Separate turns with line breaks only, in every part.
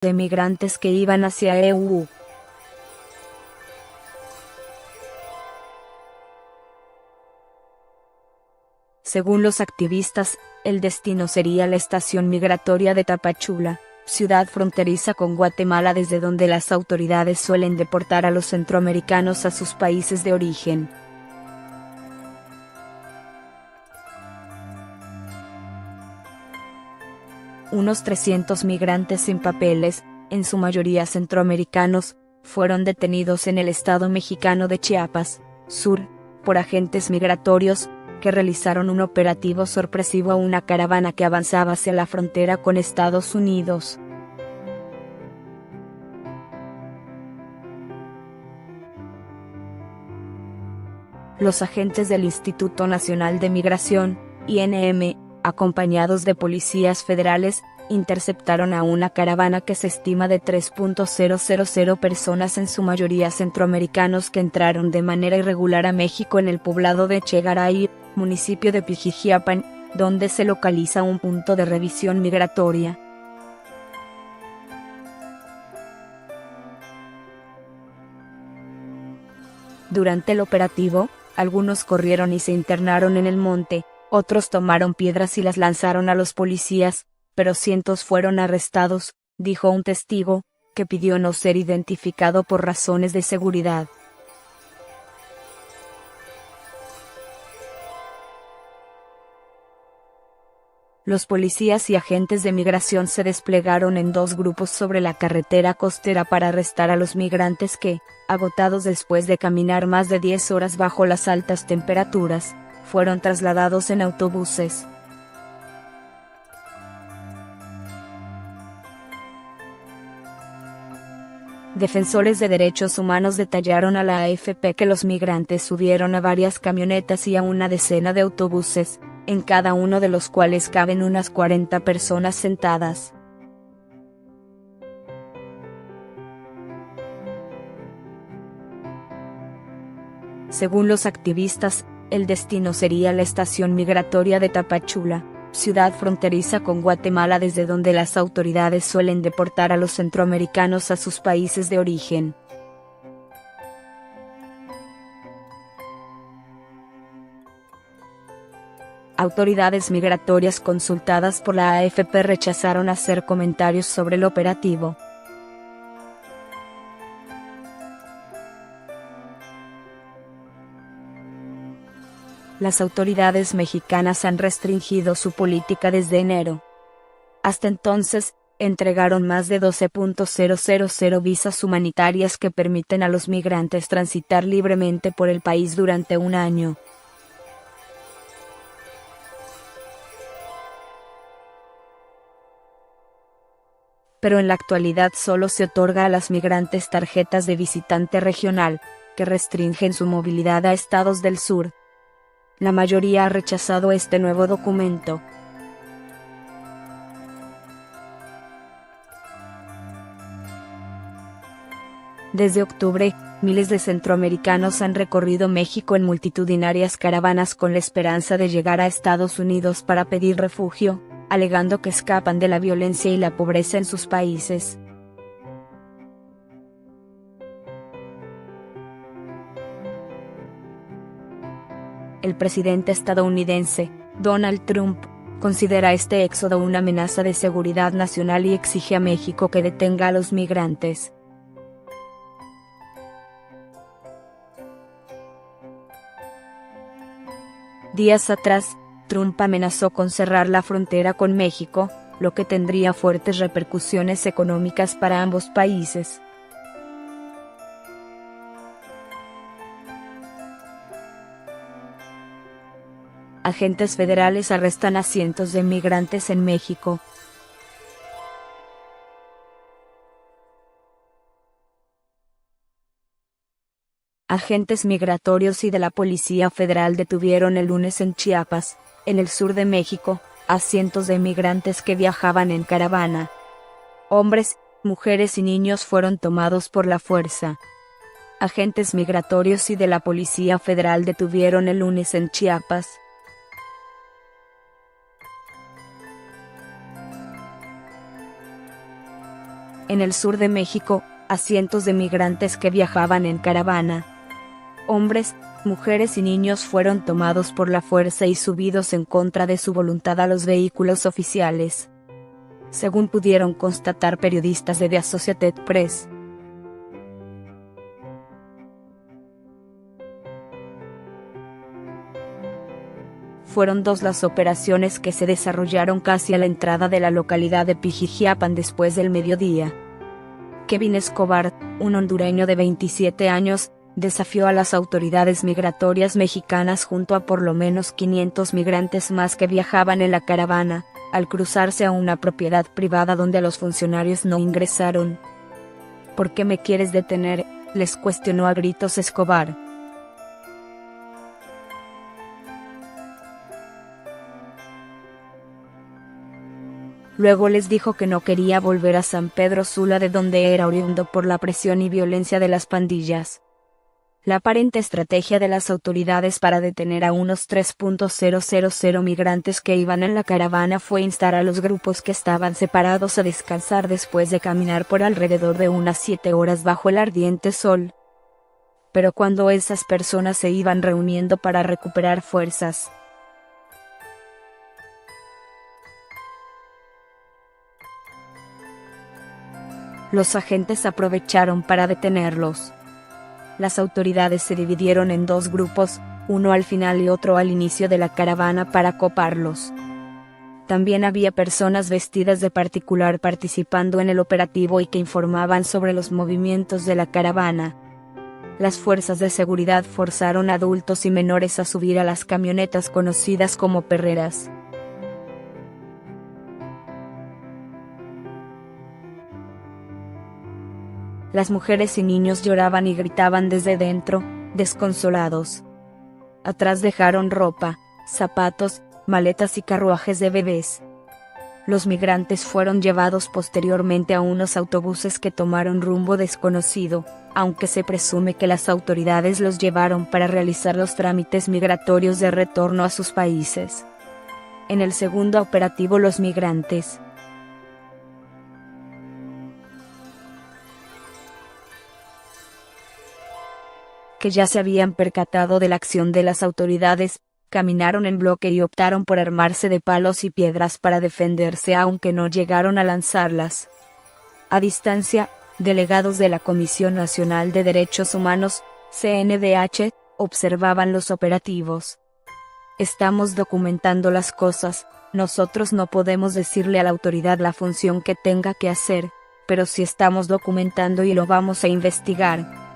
de migrantes que iban hacia EU. Según los activistas, el destino sería la estación migratoria de Tapachula, ciudad fronteriza con Guatemala desde donde las autoridades suelen deportar a los centroamericanos a sus países de origen. Unos 300 migrantes sin papeles, en su mayoría centroamericanos, fueron detenidos en el estado mexicano de Chiapas, sur, por agentes migratorios, que realizaron un operativo sorpresivo a una caravana que avanzaba hacia la frontera con Estados Unidos. Los agentes del Instituto Nacional de Migración, INM, acompañados de policías federales, interceptaron a una caravana que se estima de 3.000 personas, en su mayoría centroamericanos, que entraron de manera irregular a México en el poblado de Chegaray, municipio de Pijijiapan, donde se localiza un punto de revisión migratoria. Durante el operativo, algunos corrieron y se internaron en el monte, otros tomaron piedras y las lanzaron a los policías, pero cientos fueron arrestados, dijo un testigo, que pidió no ser identificado por razones de seguridad. Los policías y agentes de migración se desplegaron en dos grupos sobre la carretera costera para arrestar a los migrantes que, agotados después de caminar más de 10 horas bajo las altas temperaturas, fueron trasladados en autobuses. Defensores de derechos humanos detallaron a la AFP que los migrantes subieron a varias camionetas y a una decena de autobuses, en cada uno de los cuales caben unas 40 personas sentadas. Según los activistas, el destino sería la estación migratoria de Tapachula, ciudad fronteriza con Guatemala desde donde las autoridades suelen deportar a los centroamericanos a sus países de origen. Autoridades migratorias consultadas por la AFP rechazaron hacer comentarios sobre el operativo. Las autoridades mexicanas han restringido su política desde enero. Hasta entonces, entregaron más de 12.000 visas humanitarias que permiten a los migrantes transitar libremente por el país durante un año. Pero en la actualidad solo se otorga a las migrantes tarjetas de visitante regional, que restringen su movilidad a estados del sur. La mayoría ha rechazado este nuevo documento. Desde octubre, miles de centroamericanos han recorrido México en multitudinarias caravanas con la esperanza de llegar a Estados Unidos para pedir refugio, alegando que escapan de la violencia y la pobreza en sus países. El presidente estadounidense, Donald Trump, considera este éxodo una amenaza de seguridad nacional y exige a México que detenga a los migrantes. Días atrás, Trump amenazó con cerrar la frontera con México, lo que tendría fuertes repercusiones económicas para ambos países. Agentes federales arrestan a cientos de migrantes en México. Agentes migratorios y de la Policía Federal detuvieron el lunes en Chiapas, en el sur de México, a cientos de migrantes que viajaban en caravana. Hombres, mujeres y niños fueron tomados por la fuerza. Agentes migratorios y de la Policía Federal detuvieron el lunes en Chiapas. En el sur de México, a cientos de migrantes que viajaban en caravana. Hombres, mujeres y niños fueron tomados por la fuerza y subidos en contra de su voluntad a los vehículos oficiales. Según pudieron constatar periodistas de The Associated Press. Fueron 2 las operaciones que se desarrollaron casi a la entrada de la localidad de Pijijiapan después del mediodía. Kevin Escobar, un hondureño de 27 años, desafió a las autoridades migratorias mexicanas junto a por lo menos 500 migrantes más que viajaban en la caravana, al cruzarse a una propiedad privada donde los funcionarios no ingresaron. ¿Por qué me quieres detener?, les cuestionó a gritos Escobar. Luego les dijo que no quería volver a San Pedro Sula, de donde era oriundo, por la presión y violencia de las pandillas. La aparente estrategia de las autoridades para detener a unos 3,000 migrantes que iban en la caravana fue instar a los grupos que estaban separados a descansar después de caminar por alrededor de unas 7 horas bajo el ardiente sol. Pero cuando esas personas se iban reuniendo para recuperar fuerzas, los agentes aprovecharon para detenerlos. Las autoridades se dividieron en 2 grupos, uno al final y otro al inicio de la caravana, para coparlos. También había personas vestidas de particular participando en el operativo y que informaban sobre los movimientos de la caravana. Las fuerzas de seguridad forzaron a adultos y menores a subir a las camionetas conocidas como perreras. Las mujeres y niños lloraban y gritaban desde dentro, desconsolados. Atrás dejaron ropa, zapatos, maletas y carruajes de bebés. Los migrantes fueron llevados posteriormente a unos autobuses que tomaron rumbo desconocido, aunque se presume que las autoridades los llevaron para realizar los trámites migratorios de retorno a sus países. En el segundo operativo, los migrantes, que ya se habían percatado de la acción de las autoridades, caminaron en bloque y optaron por armarse de palos y piedras para defenderse, aunque no llegaron a lanzarlas. A distancia, delegados de la Comisión Nacional de Derechos Humanos, CNDH, observaban los operativos. Estamos documentando las cosas, nosotros no podemos decirle a la autoridad la función que tenga que hacer, pero sí estamos documentando y lo vamos a investigar.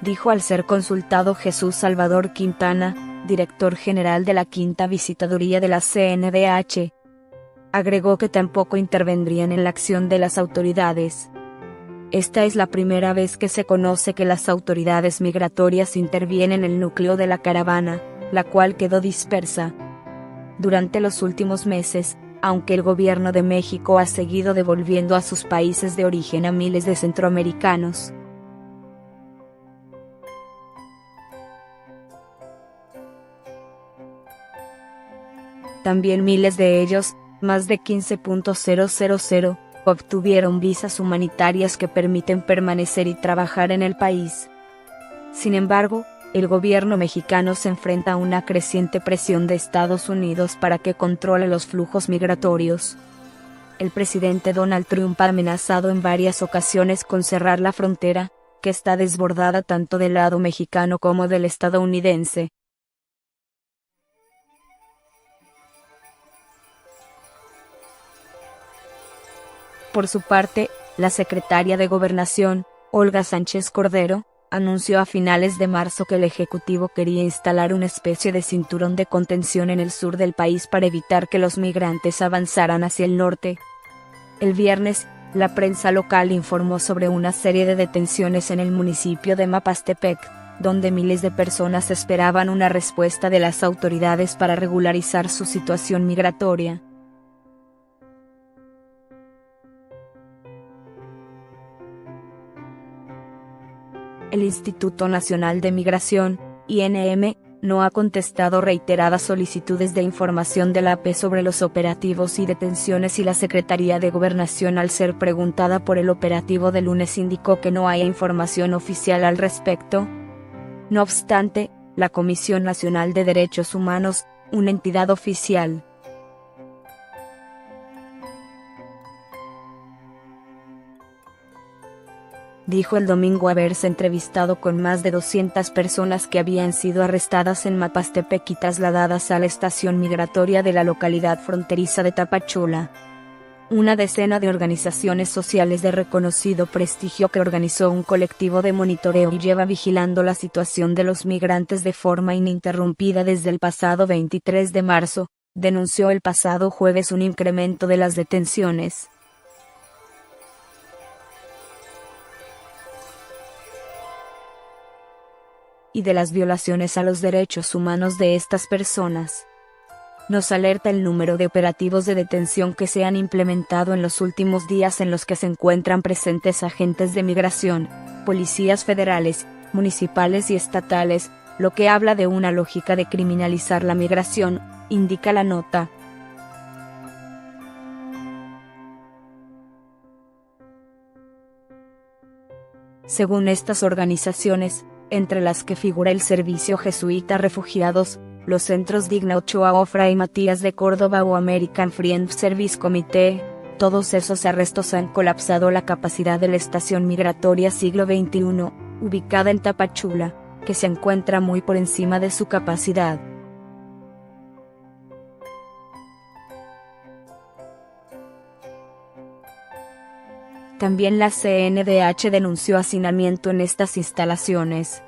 Dijo al ser consultado Jesús Salvador Quintana, director general de la Quinta Visitaduría de la CNDH. Agregó que tampoco intervendrían en la acción de las autoridades. Esta es la primera vez que se conoce que las autoridades migratorias intervienen en el núcleo de la caravana, la cual quedó dispersa. Durante los últimos meses, aunque el gobierno de México ha seguido devolviendo a sus países de origen a miles de centroamericanos, también miles de ellos, más de 15,000, obtuvieron visas humanitarias que permiten permanecer y trabajar en el país. Sin embargo, el gobierno mexicano se enfrenta a una creciente presión de Estados Unidos para que controle los flujos migratorios. El presidente Donald Trump ha amenazado en varias ocasiones con cerrar la frontera, que está desbordada tanto del lado mexicano como del estadounidense. Por su parte, la secretaria de Gobernación, Olga Sánchez Cordero, anunció a finales de marzo que el Ejecutivo quería instalar una especie de cinturón de contención en el sur del país para evitar que los migrantes avanzaran hacia el norte. El viernes, la prensa local informó sobre una serie de detenciones en el municipio de Mapastepec, donde miles de personas esperaban una respuesta de las autoridades para regularizar su situación migratoria. El Instituto Nacional de Migración, INM, no ha contestado reiteradas solicitudes de información de la AP sobre los operativos y detenciones, y la Secretaría de Gobernación, al ser preguntada por el operativo de lunes, indicó que no hay información oficial al respecto. No obstante, la Comisión Nacional de Derechos Humanos, una entidad oficial, dijo el domingo haberse entrevistado con más de 200 personas que habían sido arrestadas en Mapastepec y trasladadas a la estación migratoria de la localidad fronteriza de Tapachula. Una decena de organizaciones sociales de reconocido prestigio que organizó un colectivo de monitoreo y lleva vigilando la situación de los migrantes de forma ininterrumpida desde el pasado 23 de marzo, denunció el pasado jueves un incremento de las detenciones y de las violaciones a los derechos humanos de estas personas. Nos alerta el número de operativos de detención que se han implementado en los últimos días, en los que se encuentran presentes agentes de migración, policías federales, municipales y estatales, lo que habla de una lógica de criminalizar la migración, indica la nota. Según estas organizaciones, entre las que figura el Servicio Jesuita Refugiados, los centros Digna Ochoa o Fray Matías de Córdoba o American Friends Service Committee, todos esos arrestos han colapsado la capacidad de la estación migratoria Siglo XXI, ubicada en Tapachula, que se encuentra muy por encima de su capacidad. También la CNDH denunció hacinamiento en estas instalaciones.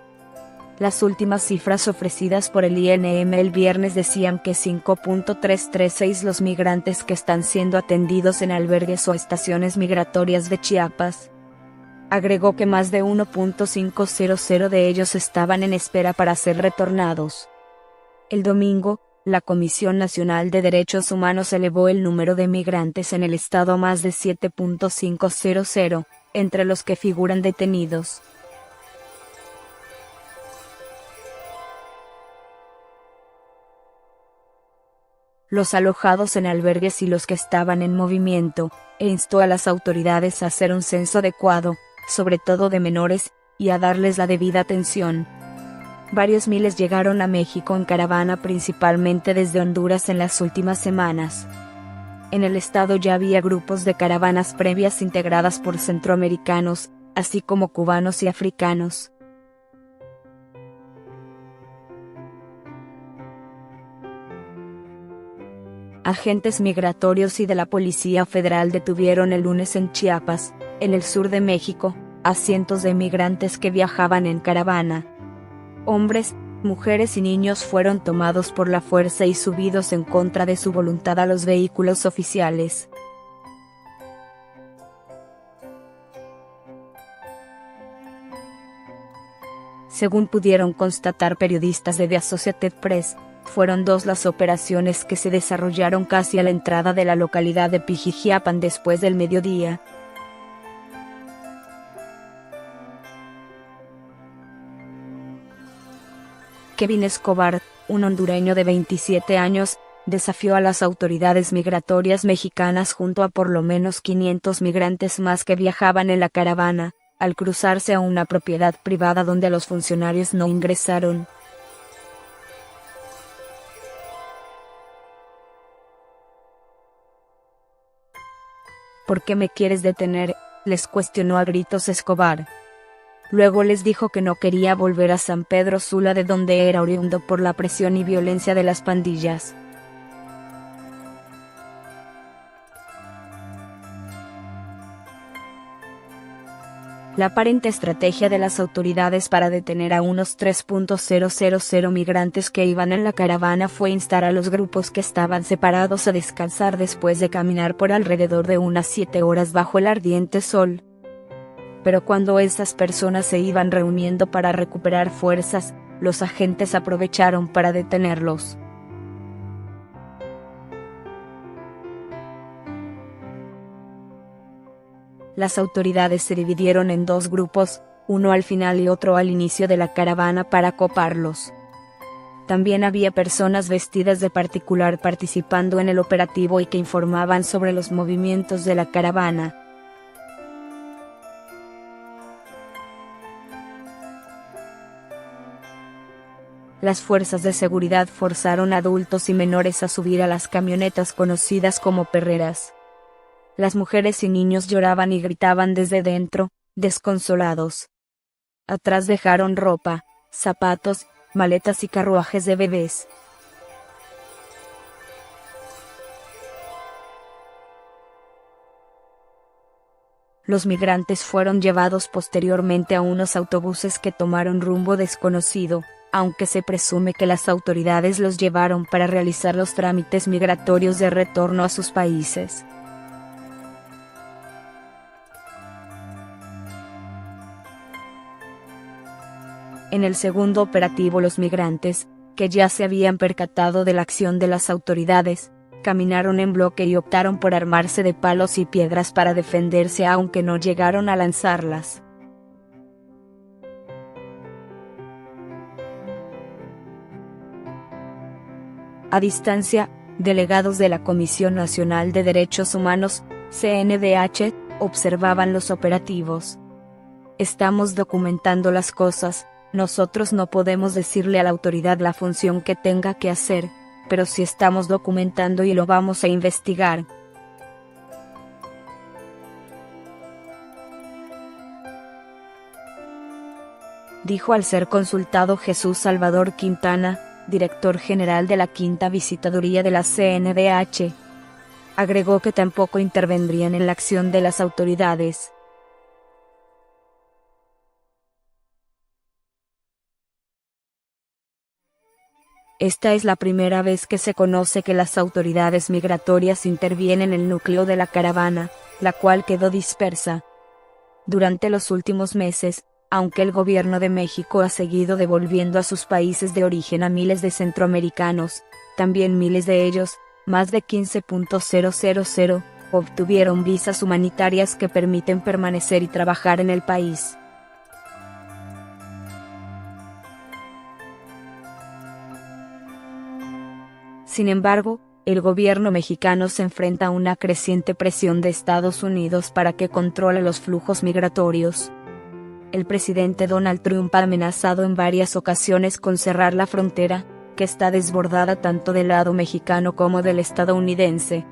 Las últimas cifras ofrecidas por el INM el viernes decían que 5.336 los migrantes que están siendo atendidos en albergues o estaciones migratorias de Chiapas. Agregó que más de 1.500 de ellos estaban en espera para ser retornados. El domingo, la Comisión Nacional de Derechos Humanos elevó el número de migrantes en el estado a más de 7.500, entre los que figuran detenidos. Los alojados en albergues y los que estaban en movimiento, e instó a las autoridades a hacer un censo adecuado, sobre todo de menores, y a darles la debida atención. Varios miles llegaron a México en caravana, principalmente desde Honduras, en las últimas semanas. En el estado ya había grupos de caravanas previas integradas por centroamericanos, así como cubanos y africanos. Agentes migratorios y de la Policía Federal detuvieron el lunes en Chiapas, en el sur de México, a cientos de migrantes que viajaban en caravana. Hombres, mujeres y niños fueron tomados por la fuerza y subidos en contra de su voluntad a los vehículos oficiales. Según pudieron constatar periodistas de The Associated Press, fueron 2 las operaciones que se desarrollaron casi a la entrada de la localidad de Pijijiapan después del mediodía. Kevin Escobar, un hondureño de 27 años, desafió a las autoridades migratorias mexicanas junto a por lo menos 500 migrantes más que viajaban en la caravana, al cruzarse a una propiedad privada donde los funcionarios no ingresaron. ¿Por qué me quieres detener?, les cuestionó a gritos Escobar. Luego les dijo que no quería volver a San Pedro Sula, de donde era oriundo, por la presión y violencia de las pandillas. La aparente estrategia de las autoridades para detener a unos 3.000 migrantes que iban en la caravana fue instar a los grupos que estaban separados a descansar después de caminar por alrededor de unas 7 horas bajo el ardiente sol. Pero cuando esas personas se iban reuniendo para recuperar fuerzas, los agentes aprovecharon para detenerlos. Las autoridades se dividieron en 2 grupos, uno al final y otro al inicio de la caravana, para coparlos. También había personas vestidas de particular participando en el operativo y que informaban sobre los movimientos de la caravana. Las fuerzas de seguridad forzaron a adultos y menores a subir a las camionetas conocidas como perreras. Las mujeres y niños lloraban y gritaban desde dentro, desconsolados. Atrás dejaron ropa, zapatos, maletas y carruajes de bebés. Los migrantes fueron llevados posteriormente a unos autobuses que tomaron rumbo desconocido, aunque se presume que las autoridades los llevaron para realizar los trámites migratorios de retorno a sus países. En el segundo operativo los migrantes, que ya se habían percatado de la acción de las autoridades, caminaron en bloque y optaron por armarse de palos y piedras para defenderse aunque no llegaron a lanzarlas. A distancia, delegados de la Comisión Nacional de Derechos Humanos, CNDH, observaban los operativos. Estamos documentando las cosas, nosotros no podemos decirle a la autoridad la función que tenga que hacer, pero sí estamos documentando y lo vamos a investigar. Dijo al ser consultado Jesús Salvador Quintana, director general de la Quinta Visitaduría de la CNDH. Agregó que tampoco intervendrían en la acción de las autoridades. Esta es la primera vez que se conoce que las autoridades migratorias intervienen en el núcleo de la caravana, la cual quedó dispersa. Durante los últimos meses, aunque el gobierno de México ha seguido devolviendo a sus países de origen a miles de centroamericanos, también miles de ellos, más de 15.000, obtuvieron visas humanitarias que permiten permanecer y trabajar en el país. Sin embargo, el gobierno mexicano se enfrenta a una creciente presión de Estados Unidos para que controle los flujos migratorios. El presidente Donald Trump ha amenazado en varias ocasiones con cerrar la frontera, que está desbordada tanto del lado mexicano como del estadounidense.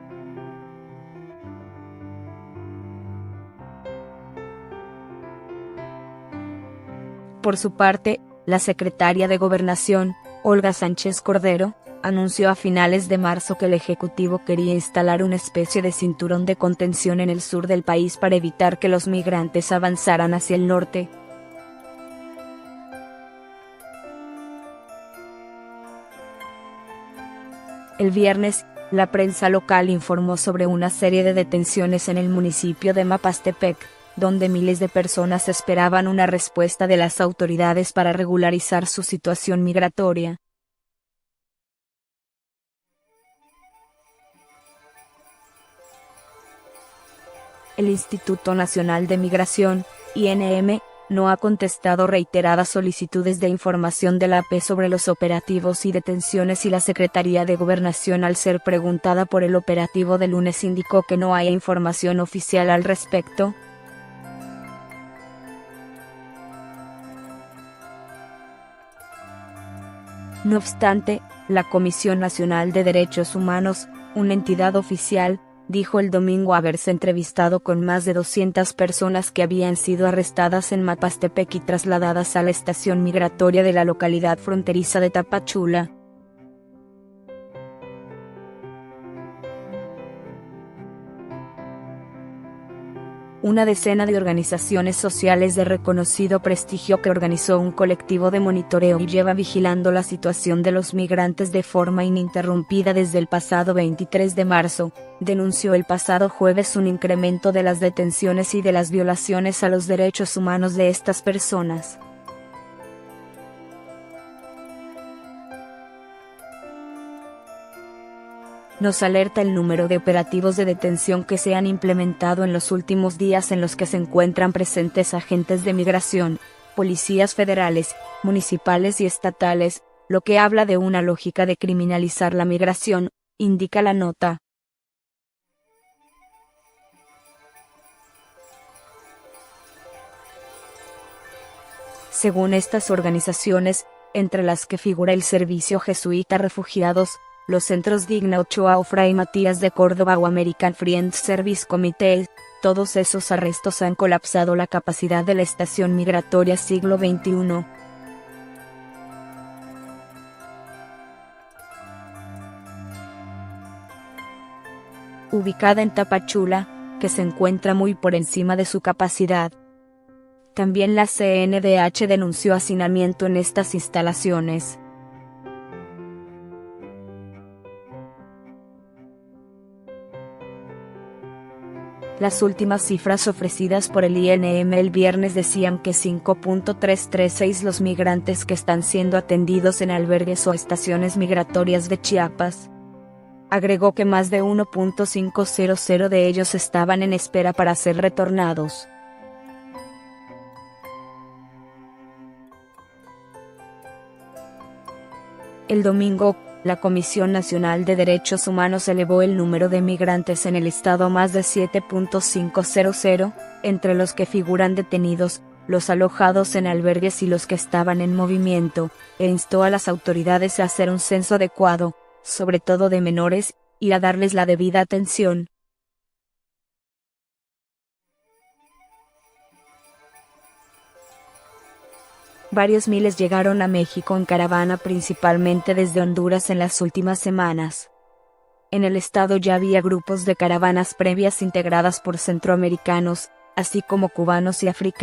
Por su parte, la secretaria de Gobernación, Olga Sánchez Cordero, anunció a finales de marzo que el Ejecutivo quería instalar una especie de cinturón de contención en el sur del país para evitar que los migrantes avanzaran hacia el norte. El viernes, la prensa local informó sobre una serie de detenciones en el municipio de Mapastepec, donde miles de personas esperaban una respuesta de las autoridades para regularizar su situación migratoria. El Instituto Nacional de Migración, INM, no ha contestado reiteradas solicitudes de información de la AP sobre los operativos y detenciones y la Secretaría de Gobernación, al ser preguntada por el operativo de lunes, indicó que no hay información oficial al respecto. No obstante, la Comisión Nacional de Derechos Humanos, una entidad oficial, dijo el domingo haberse entrevistado con más de 200 personas que habían sido arrestadas en Mapastepec y trasladadas a la estación migratoria de la localidad fronteriza de Tapachula. Una decena de organizaciones sociales de reconocido prestigio que organizó un colectivo de monitoreo y lleva vigilando la situación de los migrantes de forma ininterrumpida desde el pasado 23 de marzo, denunció el pasado jueves un incremento de las detenciones y de las violaciones a los derechos humanos de estas personas. Nos alerta el número de operativos de detención que se han implementado en los últimos días, en los que se encuentran presentes agentes de migración, policías federales, municipales y estatales, lo que habla de una lógica de criminalizar la migración, indica la nota. Según estas organizaciones, entre las que figura el Servicio Jesuita Refugiados, los centros Digna Ochoa o Fray Matías de Córdoba o American Friends Service Committee, todos esos arrestos han colapsado la capacidad de la estación migratoria siglo XXI. Ubicada en Tapachula, que se encuentra muy por encima de su capacidad. También la CNDH denunció hacinamiento en estas instalaciones. Las últimas cifras ofrecidas por el INM el viernes decían que 5.336 los migrantes que están siendo atendidos en albergues o estaciones migratorias de Chiapas. Agregó que más de 1.500 de ellos estaban en espera para ser retornados. El domingo, la Comisión Nacional de Derechos Humanos elevó el número de migrantes en el estado a más de 7.500, entre los que figuran detenidos, los alojados en albergues y los que estaban en movimiento, e instó a las autoridades a hacer un censo adecuado, sobre todo de menores, y a darles la debida atención. Varios miles llegaron a México en caravana principalmente desde Honduras en las últimas semanas. En el estado ya había grupos de caravanas previas integradas por centroamericanos, así como cubanos y africanos.